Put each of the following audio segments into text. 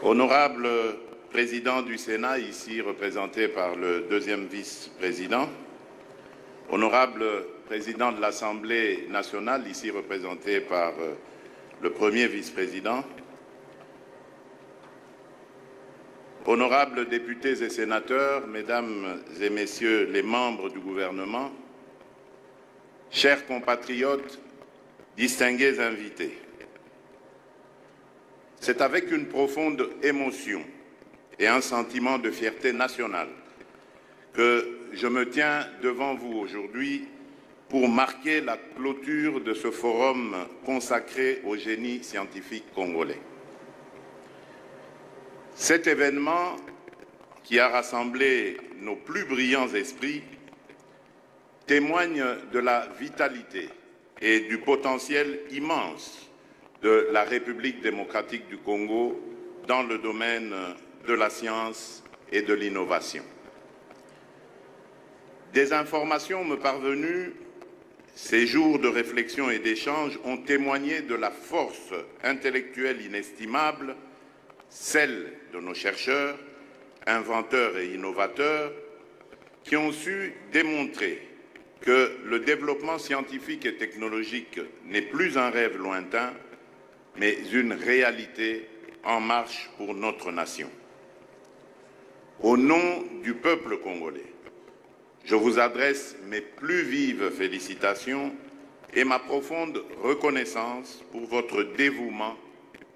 Honorable Président du Sénat, ici représenté par le deuxième vice-président, Honorable Président de l'Assemblée nationale, ici représenté par le premier vice-président, Honorables députés et sénateurs, Mesdames et Messieurs les membres du gouvernement, chers compatriotes, distingués invités, c'est avec une profonde émotion et un sentiment de fierté nationale que je me tiens devant vous aujourd'hui pour marquer la clôture de ce forum consacré au génie scientifique congolais. Cet événement qui a rassemblé nos plus brillants esprits témoigne de la vitalité et du potentiel immense de la République démocratique du Congo dans le domaine de la science et de l'innovation. Des informations me parvenues, ces jours de réflexion et d'échange ont témoigné de la force intellectuelle inestimable, celle de nos chercheurs, inventeurs et innovateurs, qui ont su démontrer que le développement scientifique et technologique n'est plus un rêve lointain, mais une réalité en marche pour notre nation. Au nom du peuple congolais, je vous adresse mes plus vives félicitations et ma profonde reconnaissance pour votre dévouement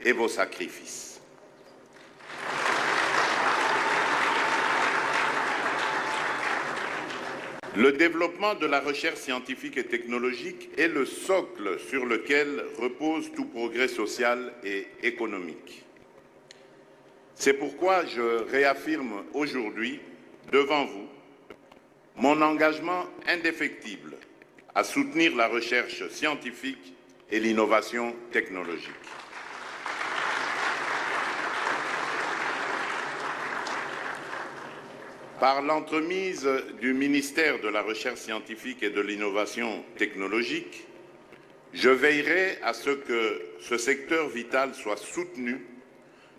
et vos sacrifices. Le développement de la recherche scientifique et technologique est le socle sur lequel repose tout progrès social et économique. C'est pourquoi je réaffirme aujourd'hui, devant vous, mon engagement indéfectible à soutenir la recherche scientifique et l'innovation technologique. Par l'entremise du ministère de la Recherche scientifique et de l'innovation technologique, je veillerai à ce que ce secteur vital soit soutenu,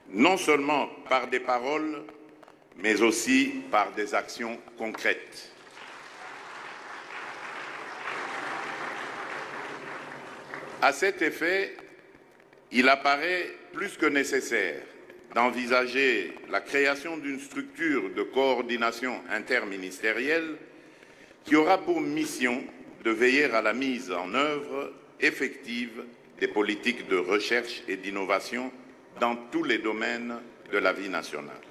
non seulement par des paroles, mais aussi par des actions concrètes. À cet effet, il apparaît plus que nécessaire d'envisager la création d'une structure de coordination interministérielle qui aura pour mission de veiller à la mise en œuvre effective des politiques de recherche et d'innovation dans tous les domaines de la vie nationale.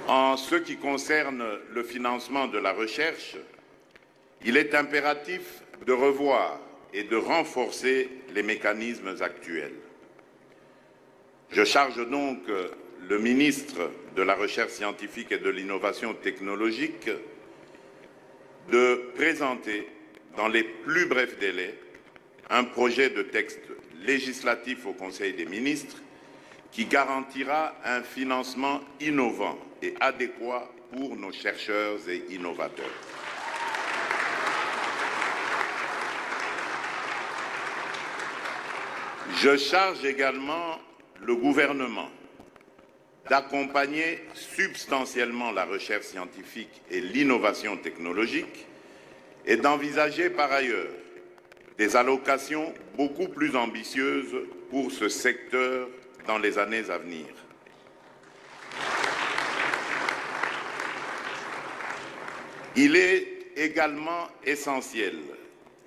En ce qui concerne le financement de la recherche, il est impératif de revoir et de renforcer les mécanismes actuels. Je charge donc le ministre de la Recherche scientifique et de l'Innovation technologique de présenter dans les plus brefs délais un projet de texte législatif au Conseil des ministres qui garantira un financement innovant et adéquat pour nos chercheurs et innovateurs. Je charge également le gouvernement d'accompagner substantiellement la recherche scientifique et l'innovation technologique et d'envisager par ailleurs des allocations beaucoup plus ambitieuses pour ce secteur dans les années à venir. Il est également essentiel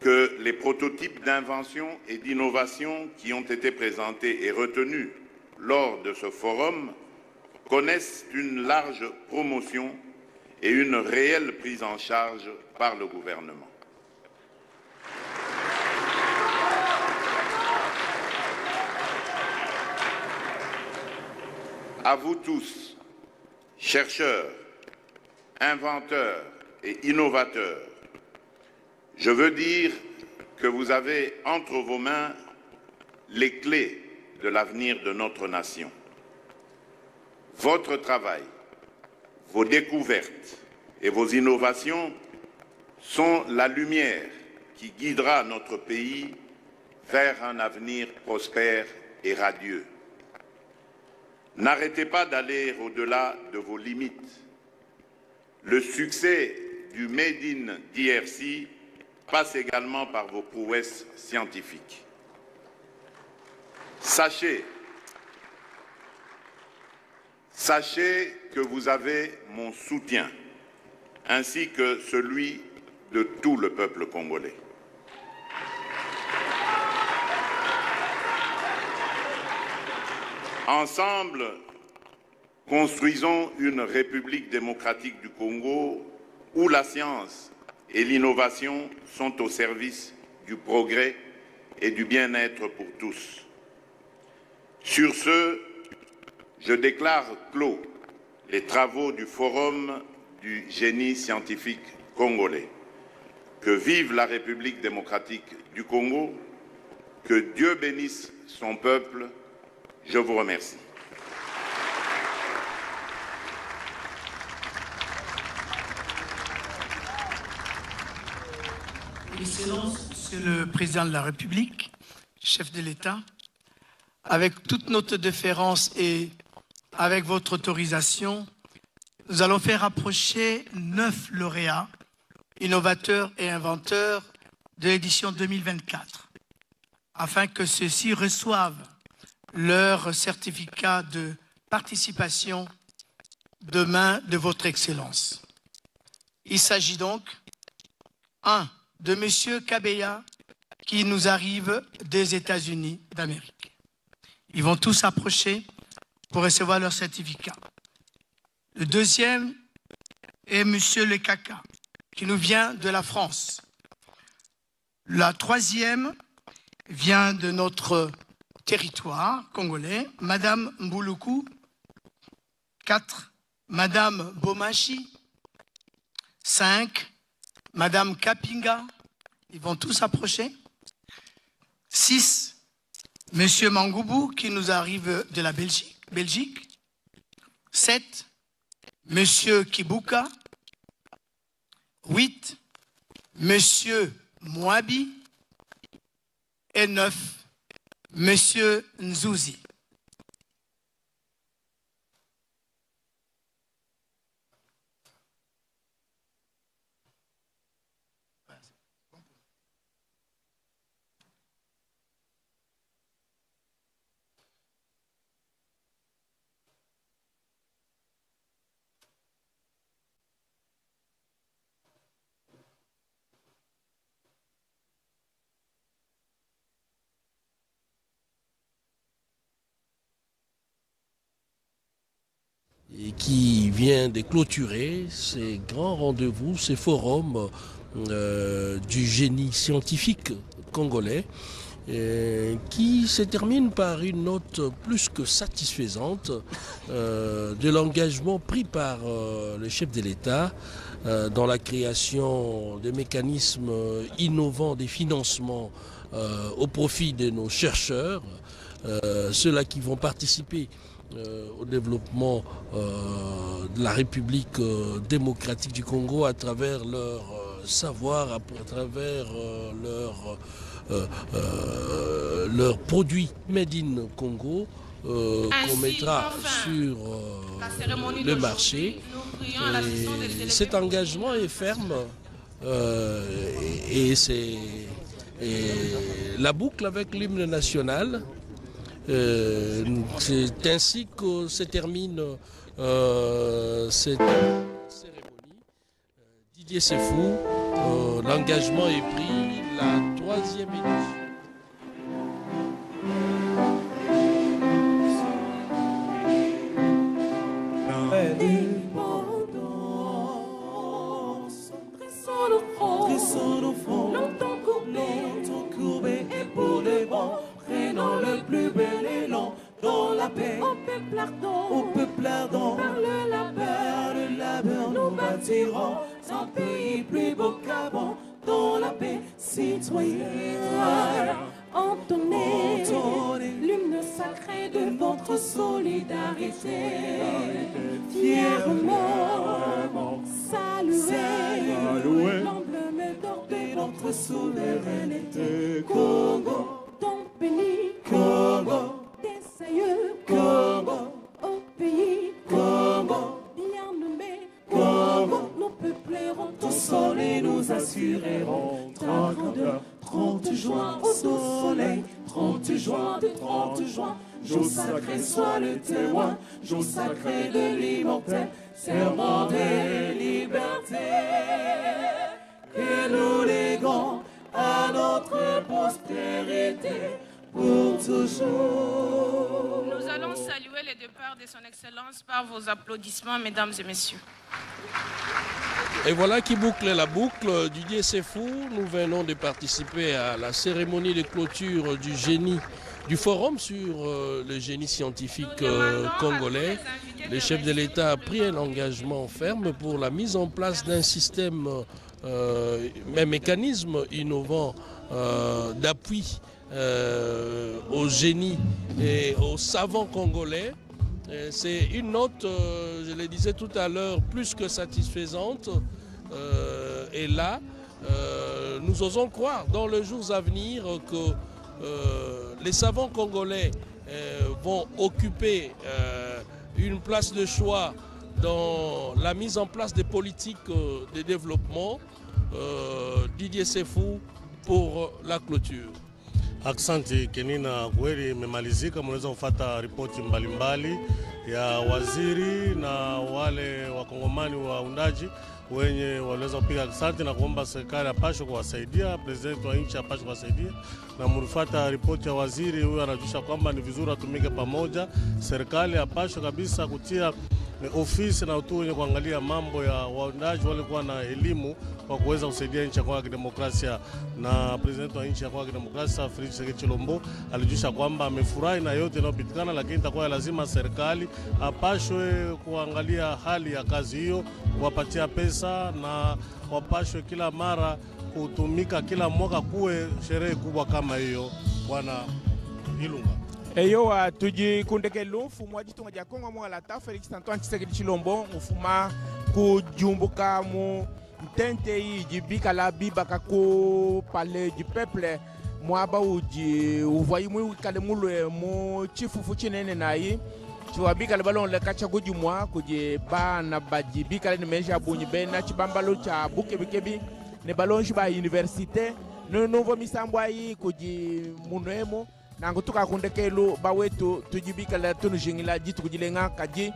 que les prototypes d'invention et d'innovation qui ont été présentés et retenus lors de ce forum connaissent une large promotion et une réelle prise en charge par le gouvernement. À vous tous, chercheurs, inventeurs et innovateurs, je veux dire que vous avez entre vos mains les clés de l'avenir de notre nation. Votre travail, vos découvertes et vos innovations sont la lumière qui guidera notre pays vers un avenir prospère et radieux. N'arrêtez pas d'aller au-delà de vos limites. Le succès du Made in DRC passe également par vos prouesses scientifiques. Sachez que vous avez mon soutien, ainsi que celui de tout le peuple congolais. Ensemble, construisons une République démocratique du Congo où la science et l'innovation sont au service du progrès et du bien-être pour tous. Sur ce, je déclare clos les travaux du Forum du génie scientifique congolais. Que vive la République démocratique du Congo, que Dieu bénisse son peuple. Je vous remercie. Excellences, Monsieur le Président de la République, chef de l'État, avec toute notre déférence et avec votre autorisation, nous allons faire approcher 9 lauréats, innovateurs et inventeurs de l'édition 2024, afin que ceux-ci reçoivent leur certificat de participation de main de votre Excellence. Il s'agit donc, 1. de M. Kabeya, qui nous arrive des États-Unis d'Amérique. Ils vont tous approcher pour recevoir leur certificat. Le deuxième est M. Lekaka, qui nous vient de la France. La troisième vient de notre territoire congolais, Madame Mbouloukou. 4, Madame Bomachi. 5, Madame Kapinga. Ils vont tous approcher. 6, Monsieur Mangoubou, qui nous arrive de la Belgique. 7, Monsieur Kibuka. 8, Monsieur Mouabi. Et 9, Monsieur Nzouzi. Et qui vient de clôturer ces grands rendez-vous, ces forums du génie scientifique congolais, qui se termine par une note plus que satisfaisante de l'engagement pris par le chef de l'État dans la création des mécanismes innovants des financements au profit de nos chercheurs, ceux-là qui vont participer au développement de la République démocratique du Congo à travers leur savoir, à travers leurs produits made in Congo qu'on mettra sur le marché. Et cet engagement est ferme et c'est la boucle avec l'hymne national. C'est ainsi que se termine cette cérémonie. Didier Sefou, l'engagement est pris, la 3e édition. Longtemps courbé et pour les bons, prenons le plus bel élan dans la paix. Au peuple ardent, par le labeur, nous bâtirons un pays plus beau qu'avant. Dans la paix citoyenne, entonnez l'hymne sacré de votre solidarité. Fièrement saluez l'emblème d'or de notre souveraineté. Congo, 30 juin au soleil, 30 juin, 30 juin, jour sacré soit le témoin, jour sacré de l'immortel, serment de liberté, que nous léguons à notre postérité pour toujours. Nous allons saluer le départ de son Excellence par vos applaudissements, mesdames et messieurs. Et voilà qui boucle la boucle. Didier Sefou, nous venons de participer à la cérémonie de clôture du forum sur le génie scientifique congolais. Le chef de l'État a pris un engagement ferme pour la mise en place d'un système, un mécanisme innovant d'appui aux génies et aux savants congolais. C'est une note, je le disais tout à l'heure, plus que satisfaisante. Et là, nous osons croire dans les jours à venir que les savants congolais vont occuper une place de choix dans la mise en place des politiques de développement. Didier Sefou pour la clôture. Aksanti Kenina, kweli imemalizika. Mnaweza kufuata ripoti mbalimbali ya waziri na wale wakongomani waundaji wenye waliweza kupiga aksanti na kuomba serikali apaswe kuwasaidia, president wa nchi apaswe kuwasaidia. Na mlifuata ripoti ya waziri, huyo anajusha kwamba ni vizuri atumike pamoja, serikali apaswe kabisa kutia ofisi na utu wenye kuangalia mambo ya waundaji walikuwa na elimu kwa kuweza kusaidia nchi ya Kongo ya Kidemokrasia. Na president wa nchi ya Kongo ya Kidemokrasia Felix Tshisekedi Tshilombo alijusha kwamba amefurahi na yote inayopitikana, lakini itakuwa lazima serikali apashwe kuangalia hali ya kazi hiyo, kuwapatia pesa na wapashwe kila mara kutumika, kila mwaka kuwe sherehe kubwa kama hiyo. Bwana Ilunga. Eyo tujikundekelu mfumu wa jitunga ja Kongo mwala ta Felix Antoine Tshisekedi Tshilombo mfuma kujumbuka mu ntente yi jibika la bibaka ku palais du peuple mwaba uji uvoyi mu kale mulwe mu chifufu chinene nayi chiwabika balon le kacha kujumwa kuje bana bajibika le meja bunyi bena chibambalo cha bukebi ne balon shiba université no novo misambwa yi kuji munwemo nango tukakundekelu bawetu tujibika la tunujingila jitu kujilenga kaji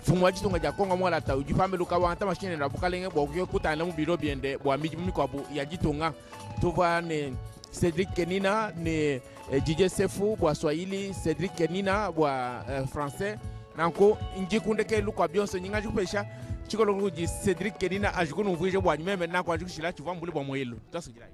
fumwa jitunga ja Kongo mwala ta ujifambe luka wanta machine na bukalenge bokyo kutana mu biro biende bwa miji mikwabu ya jitunga tuva ne Cédric Kenina ne Didier Sefou bwa Swahili, Cédric Kenina bwa français nanko njikundekelu kwa bionso nyinga jupesha chikolo nguji Cédric Kenina ajukunu mvuje bwa nyembe nanko ajukishila chuva mbuli bwa mwelo tasujira